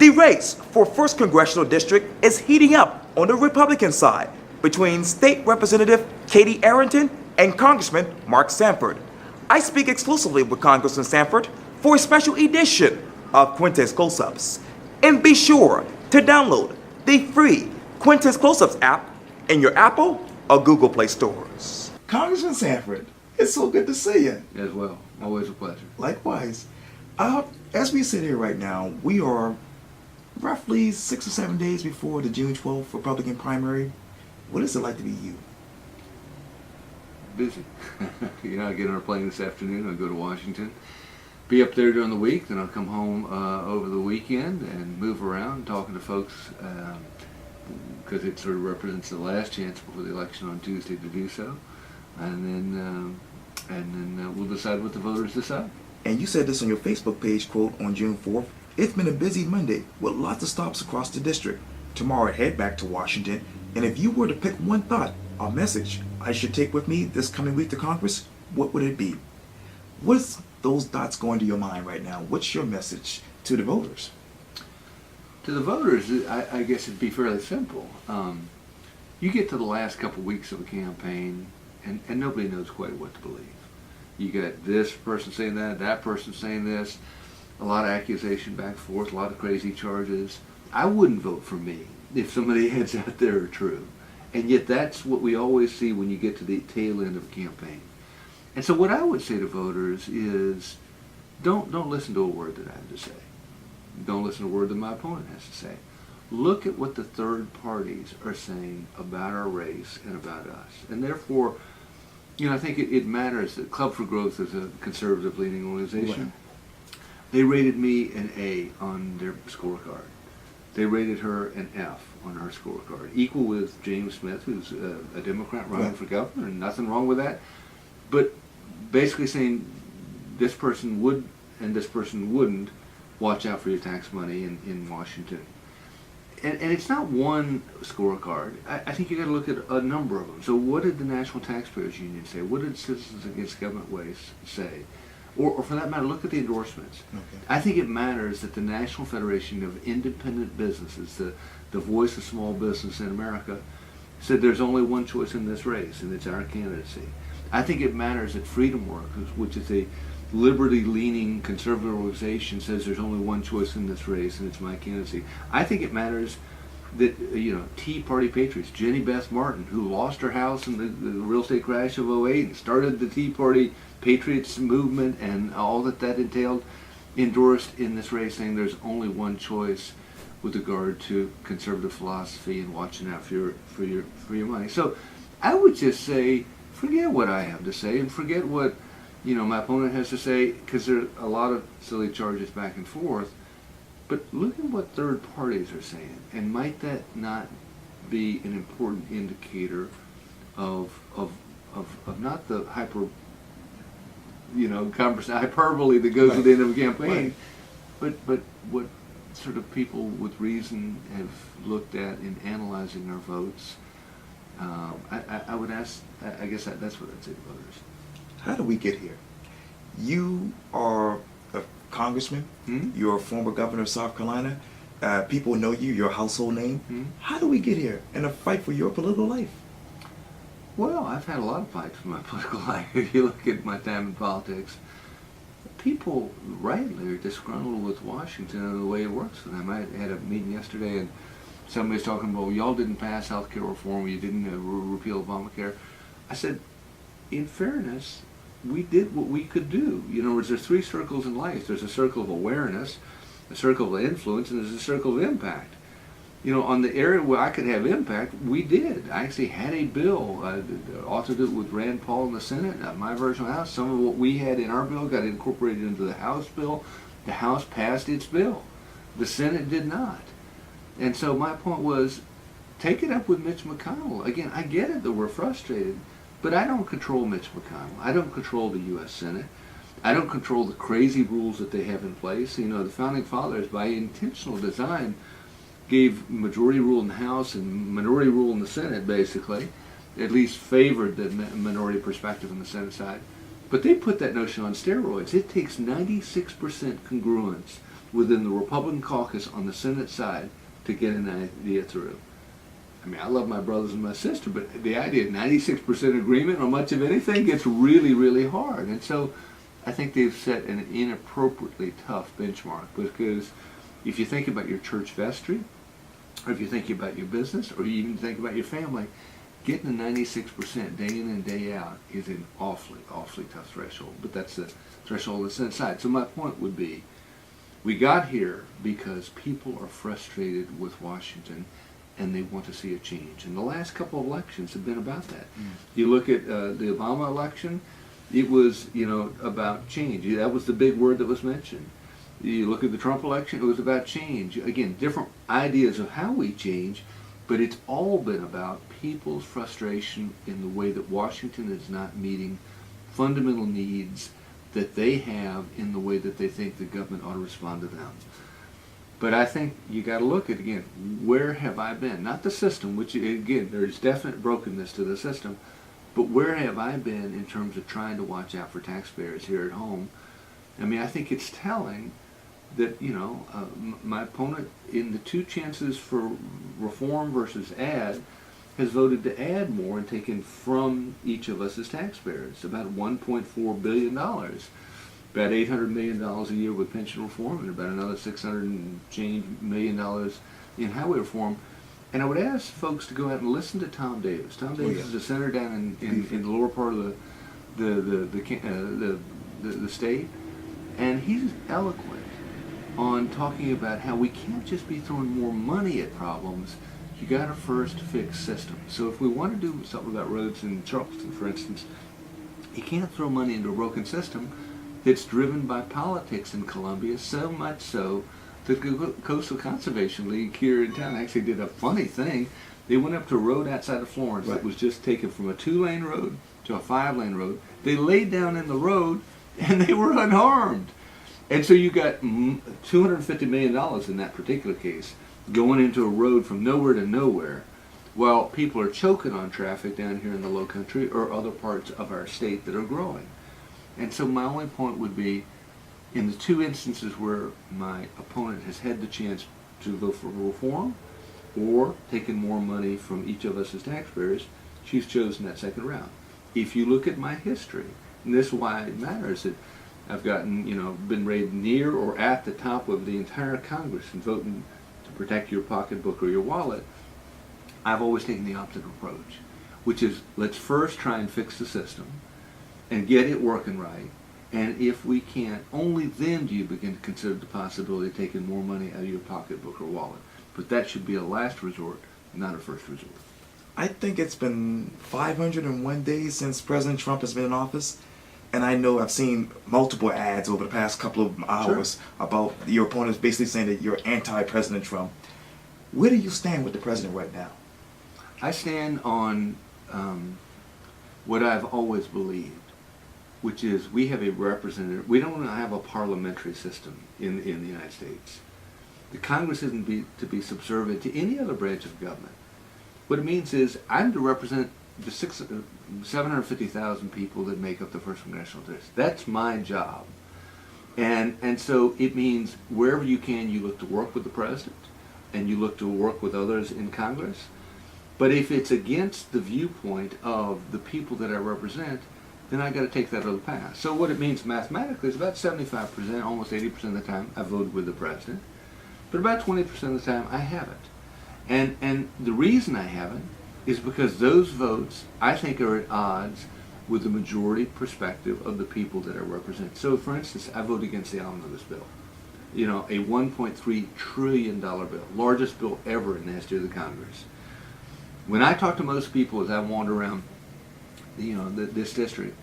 The race for 1st Congressional District is heating up on the Republican side between State Representative Katie Arrington and Congressman Mark Sanford. I speak exclusively with Congressman Sanford for a special edition of Quintin's Close-Ups. And be sure to download the free Quintin's Close-Ups app in your Apple or Google Play stores. Congressman Sanford, it's so good to see you. As well. Always a pleasure. Likewise. As we sit here right now, we are roughly 6 or 7 days before the June 12th Republican primary. What is it like to be you? Busy. I get on a plane this afternoon, I'll go to Washington, be up there during the week, then I'll come home over the weekend and move around talking to folks because it sort of represents the last chance before the election on Tuesday to do so. And then we'll decide what the voters decide. And you said this on your Facebook page, quote, on June 4th, "It's been a busy Monday with lots of stops across the district. Tomorrow I head back to Washington, and if you were to pick one thought or message I should take with me this coming week to Congress, what would it be?" What's those thoughts going to your mind right now? What's your message to the voters? To the voters, I guess it'd be fairly simple. You get to the last couple weeks of a campaign, and nobody knows quite what to believe. You got this person saying that person saying this, a lot of accusation back and forth, a lot of crazy charges. I wouldn't vote for me if some of the ads out there are true. And yet that's what we always see when you get to the tail end of a campaign. And so what I would say to voters is don't listen to a word that I have to say. Don't listen to a word that my opponent has to say. Look at what the third parties are saying about our race and about us. And therefore, I think it matters that Club for Growth is a conservative-leaning organization. Right. They rated me an A on their scorecard. They rated her an F on her scorecard, equal with James Smith, who's a Democrat running for governor, and nothing wrong with that. But basically saying this person would and this person wouldn't watch out for your tax money in Washington. And it's not one scorecard. I think you got to look at a number of them. So what did the National Taxpayers Union say? What did Citizens Against Government Waste say? Or for that matter, look at the endorsements. Okay. I think it matters that the National Federation of Independent Businesses, the voice of small business in America, said there's only one choice in this race, and it's our candidacy. I think it matters that Freedom Works, which is a liberty-leaning conservative organization, says there's only one choice in this race, and it's my candidacy. I think it matters that Tea Party patriots, Jenny Beth Martin, who lost her house in the real estate crash of '08 and started the Tea Party Patriots movement and all that entailed, endorsed in this race, saying there's only one choice with regard to conservative philosophy and watching out for your money. So I would just say, forget what I have to say and forget what my opponent has to say, because there are a lot of silly charges back and forth. But look at what third parties are saying, and might that not be an important indicator of not the hyperbole that goes with the end of a campaign, right, but what sort of people with reason have looked at in analyzing our votes. I would ask. I guess that's what I'd say to voters. How do we get here? You are a congressman. Mm-hmm. You're a former governor of South Carolina. People know you. You're a household name. Mm-hmm. How do we get here in a fight for your political life? Well, I've had a lot of fights for my political life. If you look at my time in politics, people rightly are disgruntled with Washington and the way it works for them. I had a meeting yesterday, and somebody's talking about, well, y'all didn't pass health care reform, you didn't repeal Obamacare. I said, in fairness, we did what we could do. There's three circles in life. There's a circle of awareness, a circle of influence, and there's a circle of impact. On the area where I could have impact, we did. I actually had a bill. I authored it with Rand Paul in the Senate, my version of the House. Some of what we had in our bill got incorporated into the House bill. The House passed its bill. The Senate did not. And so my point was, take it up with Mitch McConnell. Again, I get it that we're frustrated, but I don't control Mitch McConnell. I don't control the U.S. Senate. I don't control the crazy rules that they have in place. The Founding Fathers, by intentional design, gave majority rule in the House and minority rule in the Senate, basically. At least favored the minority perspective on the Senate side. But they put that notion on steroids. It takes 96% congruence within the Republican caucus on the Senate side to get an idea through. I mean, I love my brothers and my sister, but the idea of 96% agreement on much of anything gets really, really hard. And so I think they've set an inappropriately tough benchmark, because if you think about your church vestry, or if you think about your business, or you even think about your family, getting to 96% day in and day out is an awfully, awfully tough threshold. But that's the threshold that's inside. So my point would be, we got here because people are frustrated with Washington and they want to see a change. And the last couple of elections have been about that. You look at the Obama election, it was, about change. That was the big word that was mentioned. You look at the Trump election, it was about change. Again, different ideas of how we change, but it's all been about people's frustration in the way that Washington is not meeting fundamental needs that they have in the way that they think the government ought to respond to them. But I think you got to look at, again, where have I been? Not the system, which, again, there's definite brokenness to the system, but where have I been in terms of trying to watch out for taxpayers here at home? I mean, I think it's telling that, my opponent in the two chances for reform versus add has voted to add more and taken from each of us as taxpayers, about $1.4 billion, about $800 million a year with pension reform, and about another $600 and change million in highway reform. And I would ask folks to go out and listen to Tom Davis. Tom Davis is a senator down in the lower part of the state, and he's eloquent on talking about how we can't just be throwing more money at problems. You got to first fix systems. So if we want to do something about roads in Charleston, for instance, you can't throw money into a broken system that's driven by politics in Columbia, so much so that the Coastal Conservation League here in town actually did a funny thing. They went up to a road outside of Florence that was just taken from a 2-lane road to a 5-lane road. They laid down in the road and they were unharmed. And so you got $250 million in that particular case going into a road from nowhere to nowhere, while people are choking on traffic down here in the Low Country or other parts of our state that are growing. And so my only point would be, in the two instances where my opponent has had the chance to vote for reform or taken more money from each of us as taxpayers, she's chosen that second route. If you look at my history, and this is why it matters, that I've gotten, been rated near or at the top of the entire Congress in voting to protect your pocketbook or your wallet, I've always taken the opposite approach, which is, let's first try and fix the system and get it working right. And if we can't, only then do you begin to consider the possibility of taking more money out of your pocketbook or wallet. But that should be a last resort, not a first resort. I think it's been 501 days since President Trump has been in office. And I know I've seen multiple ads over the past couple of hours about your opponents basically saying that you're anti-President Trump. Where do you stand with the president right now? I stand on what I've always believed, which is we have a representative. We don't have a parliamentary system in the United States. The Congress isn't to be subservient to any other branch of government. What it means is I'm to represent the 750,000 people that make up the first Congressional District. That's my job. And so it means wherever you can, you look to work with the president and you look to work with others in Congress. But if it's against the viewpoint of the people that I represent, then I got to take that other path. So what it means mathematically is about 75%, almost 80% of the time, I voted with the president. But about 20% of the time, I haven't. And the reason I haven't is because those votes, I think, are at odds with the majority perspective of the people that I represent. So, for instance, I voted against the omnibus bill. A $1.3 trillion bill, largest bill ever in the history of the Congress. When I talk to most people as I wander around, this district,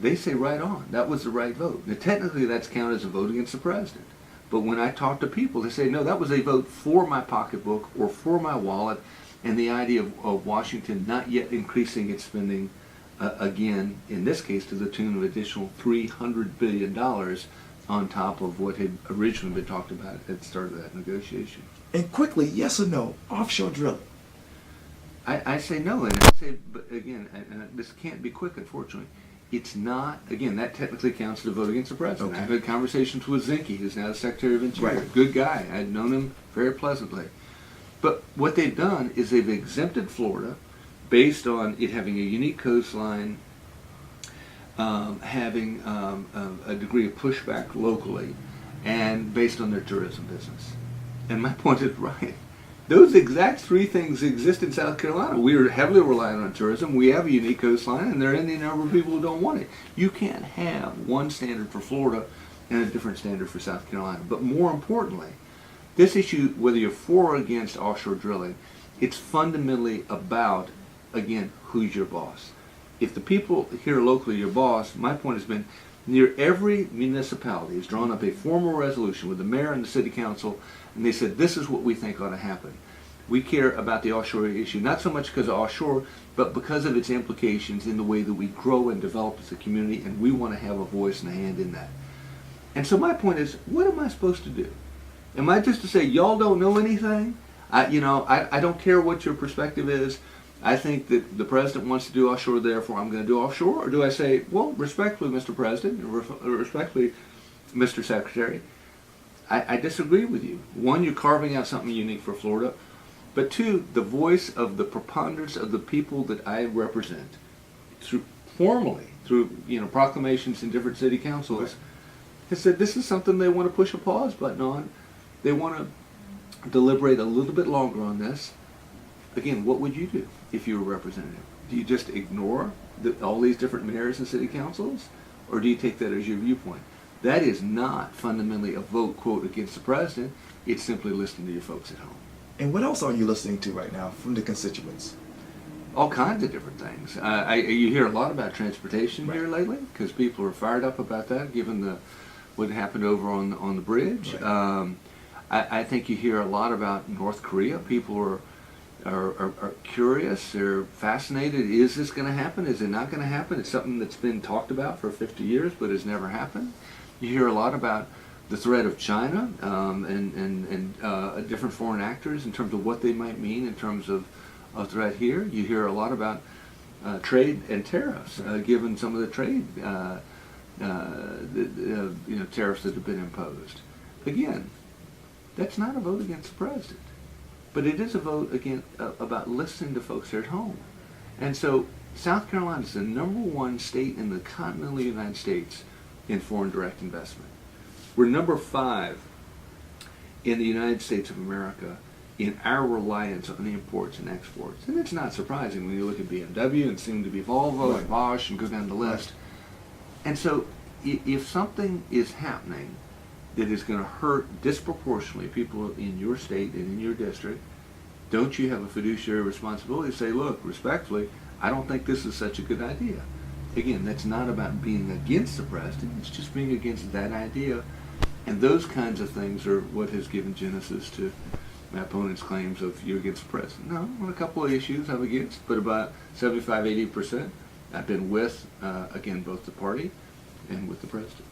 they say right on, that was the right vote. Now, technically, that's counted as a vote against the president. But when I talk to people, they say, no, that was a vote for my pocketbook or for my wallet, and the idea of Washington not yet increasing its spending again, in this case, to the tune of additional $300 billion on top of what had originally been talked about at the start of that negotiation. And quickly, yes or no, offshore drilling? I say no, and I say, but again, and this can't be quick, unfortunately. it's not, again, that technically counts as a vote against the president. Okay. I've had conversations with Zinke, who's now the Secretary of Interior. Right. Good guy. I'd known him very pleasantly. But what they've done is they've exempted Florida based on it having a unique coastline, having a degree of pushback locally, and based on their tourism business. And my point is right. Those exact three things exist in South Carolina. We are heavily reliant on tourism. We have a unique coastline, and there are any number of people who don't want it. You can't have one standard for Florida and a different standard for South Carolina. But more importantly, this issue, whether you're for or against offshore drilling, it's fundamentally about, again, who's your boss. If the people here locally are your boss, my point has been, near every municipality has drawn up a formal resolution with the mayor and the city council, and they said, this is what we think ought to happen. We care about the offshore issue, not so much because of offshore, but because of its implications in the way that we grow and develop as a community, and we want to have a voice and a hand in that. And so my point is, what am I supposed to do? Am I just to say, y'all don't know anything? I don't care what your perspective is. I think that the president wants to do offshore, therefore I'm going to do offshore. Or do I say, well, respectfully, Mr. President, or respectfully, Mr. Secretary, I disagree with you. One, you're carving out something unique for Florida. But two, the voice of the preponderance of the people that I represent, formally, through proclamations in different city councils, has said this is something they want to push a pause button on. They want to deliberate a little bit longer on this. Again, what would you do if you were representative? Do you just ignore all these different mayors and city councils? Or do you take that as your viewpoint? That is not fundamentally a vote, quote, against the president. It's simply listening to your folks at home. And what else are you listening to right now from the constituents? All kinds of different things. You hear a lot about transportation here lately, because people are fired up about that, given what happened over on the bridge. Right. I think you hear a lot about North Korea. People are curious. They're fascinated. Is this going to happen? Is it not going to happen? It's something that's been talked about for 50 years, but has never happened. You hear a lot about the threat of China and different foreign actors in terms of what they might mean in terms of a threat here. You hear a lot about trade and tariffs, given some of the trade tariffs that have been imposed. Again, that's not a vote against the president, but it is a vote about listening to folks here at home. And so South Carolina is the #1 state in the continental United States in foreign direct investment. We're #5 in the United States of America in our reliance on the imports and exports. And it's not surprising when you look at BMW and soon to be Volvo and Bosch and go down the list. And so if something is happening that is going to hurt disproportionately people in your state and in your district, don't you have a fiduciary responsibility to say, look, respectfully, I don't think this is such a good idea. Again, that's not about being against the president, it's just being against that idea. And those kinds of things are what has given genesis to my opponent's claims of you're against the president. No, on a couple of issues I'm against, but about 75–80% I've been with, again, both the party and with the president.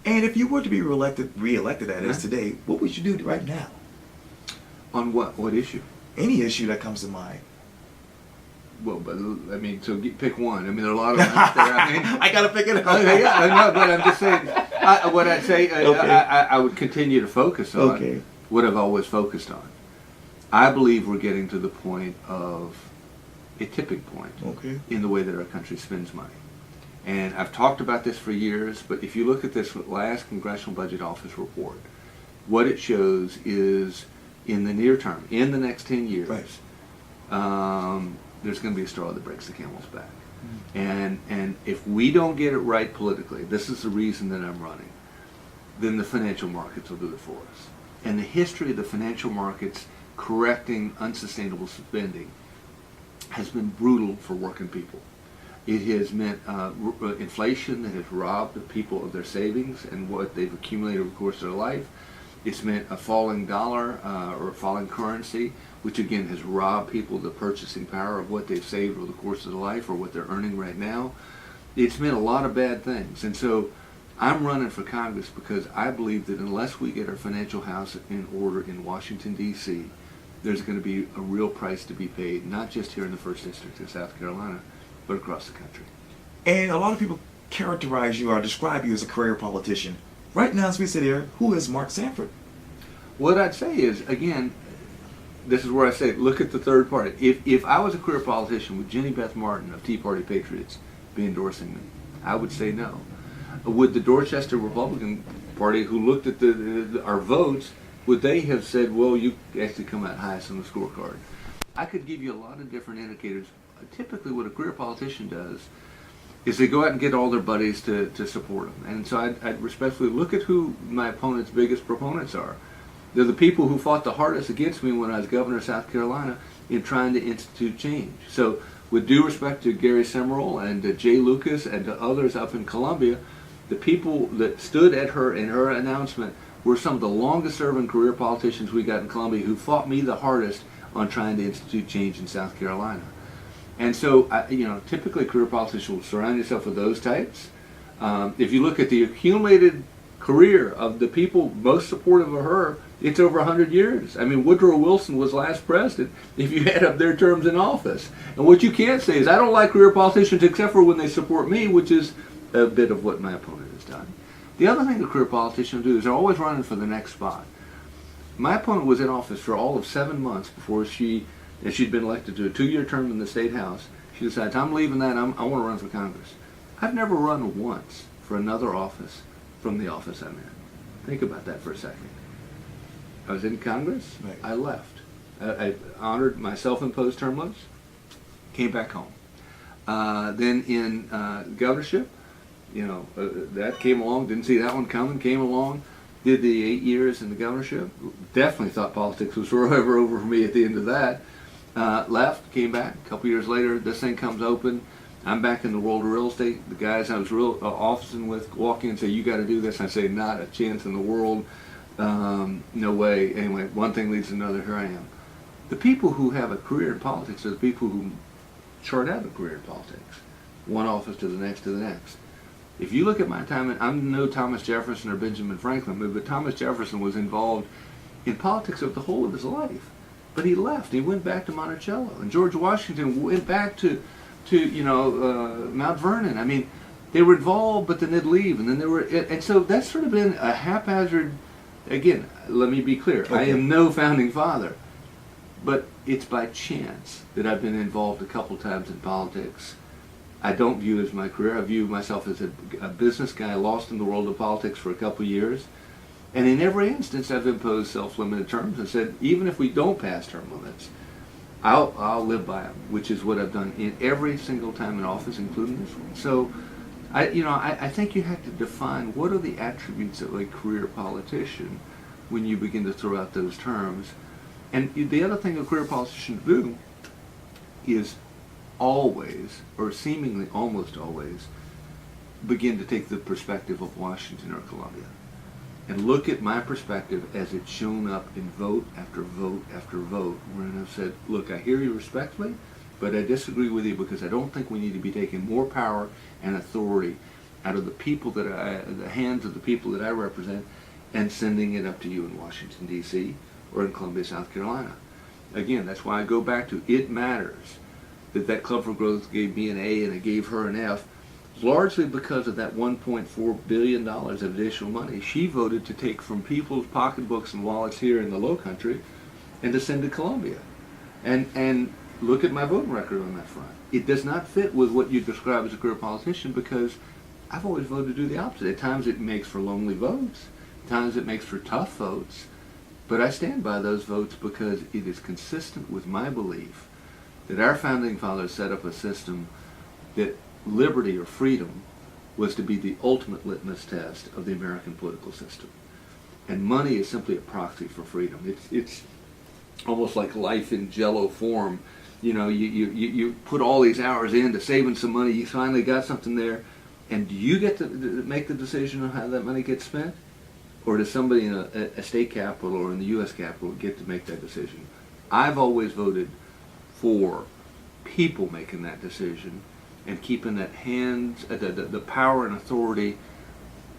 And if you were to be reelected as today, what would you do right now? On what issue? Any issue that comes to mind. Well, but I mean, so pick one. I mean, there are a lot of them out there. I mean, I gotta pick it up. Yeah, I know, but I'm just saying. What I'd say, Okay. I would continue to focus on Okay. what I've always focused on. I believe we're getting to the point of a tipping point Okay. in the way that our country spends money. And I've talked about this for years, but if you look at this last Congressional Budget Office report, what it shows is in the near term, in the next 10 years, there's going to be a straw that breaks the camel's back. And if we don't get it right politically, this is the reason that I'm running, then the financial markets will do it for us. And the history of the financial markets correcting unsustainable spending has been brutal for working people. It has meant inflation that has robbed people of their savings and what they've accumulated over the course of their life. It's meant a falling dollar or a falling currency, which again has robbed people of the purchasing power of what they've saved over the course of their life or what they're earning right now. It's meant a lot of bad things. And so I'm running for Congress because I believe that unless we get our financial house in order in Washington, D.C., there's going to be a real price to be paid, not just here in the 1st District of South Carolina, but across the country. And a lot of people characterize you or describe you as a career politician? Right now, as we sit here, who is Mark Sanford? What I'd say is, again, this is where I say, look at the third party. If I was a career politician, would Jenny Beth Martin of Tea Party Patriots be endorsing me? I would say no. Would the Dorchester Republican Party, who looked at our votes, would they have said, well, you actually come out highest on the scorecard? I could give you a lot of different indicators. Typically what a career politician does is they go out and get all their buddies to support them. And so I'd respectfully look at who my opponent's biggest proponents are. They're the people who fought the hardest against me when I was governor of South Carolina in trying to institute change. So with due respect to Gary Semerol and to Jay Lucas and to others up in Columbia, the people that stood at her in her announcement were some of the longest serving career politicians we got in Columbia who fought me the hardest on trying to institute change in South Carolina. And so, typically a career politician will surround yourself with those types. If you look at the accumulated career of the people most supportive of her, it's over 100 years. I mean, Woodrow Wilson was last president if you add up their terms in office. And what you can't say is, I don't like career politicians except for when they support me, which is a bit of what my opponent has done. The other thing a career politician will do is they're always running for the next spot. My opponent was in office for all of 7 months before she'd been elected to a 2-year term in the State House. She decides, I'm leaving that, I want to run for Congress. I've never run once for another office from the office I'm in. Think about that for a second. I was in Congress, right. I left. I honored my self-imposed term limits, came back home. Then in governorship, that came along, didn't see that one coming, came along, did the 8 years in the governorship, definitely thought politics was forever over for me at the end of that. Left, came back, a couple years later, this thing comes open, I'm back in the world of real estate. The guys I was officing with walk in and say, you got to do this. I say, not a chance in the world. No way. Anyway, one thing leads to another. Here I am. The people who have a career in politics are the people who chart out a career in politics. One office to the next to the next. If you look at my time, I'm no Thomas Jefferson or Benjamin Franklin, but Thomas Jefferson was involved in politics of the whole of his life. But he left. He went back to Monticello. And George Washington went back to Mount Vernon. I mean, they were involved, but then they'd leave, and then they were, and so that's sort of been a haphazard. Again, let me be clear. Okay. I am no founding father, but it's by chance that I've been involved a couple times in politics. I don't view it as my career. I view myself as a business guy lost in the world of politics for a couple years, and in every instance, I've imposed self-limited terms and said, even if we don't pass term limits, I'll live by them, which is what I've done in every single time in office, including this one. So, I think you have to define what are the attributes of a career politician when you begin to throw out those terms. And the other thing a career politician do is always, or seemingly almost always, begin to take the perspective of Washington or Columbia. And look at my perspective as it's shown up in vote after vote after vote, wherein I've said, look, I hear you respectfully, but I disagree with you because I don't think we need to be taking more power and authority out of the people the hands of the people that I represent and sending it up to you in Washington, D.C. or in Columbia, South Carolina. Again, that's why I go back to it matters that Club for Growth gave me an A and it gave her an F, largely because of that $1.4 billion of additional money she voted to take from people's pocketbooks and wallets here in the Low Country and to send to Columbia. And look at my voting record on that front. It does not fit with what you describe as a career politician because I've always voted to do the opposite. At times it makes for lonely votes. At times it makes for tough votes. But I stand by those votes because it is consistent with my belief that our founding fathers set up a system that liberty or freedom was to be the ultimate litmus test of the American political system. And money is simply a proxy for freedom. It's almost like life in jello form. You put all these hours into saving some money, you finally got something there, and do you get to make the decision on how that money gets spent? Or does somebody in a state capital or in the U.S. Capitol get to make that decision? I've always voted for people making that decision and keeping that the power and authority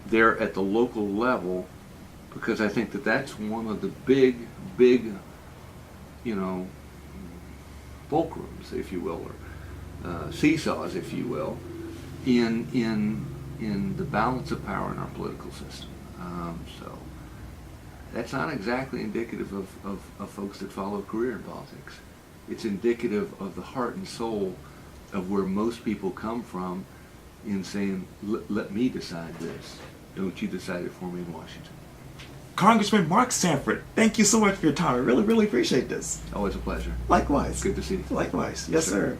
there at the local level, because I think that that's one of the big, fulcrums, if you will, or seesaws, if you will, in in the balance of power in our political system. So that's not exactly indicative of folks that follow a career in politics. It's indicative of the heart and soul of where most people come from in saying, let me decide this. Don't you decide it for me in Washington. Congressman Mark Sanford, thank you so much for your time. I really, really appreciate this. Always a pleasure. Likewise. Good to see you. Likewise. Yes, sir.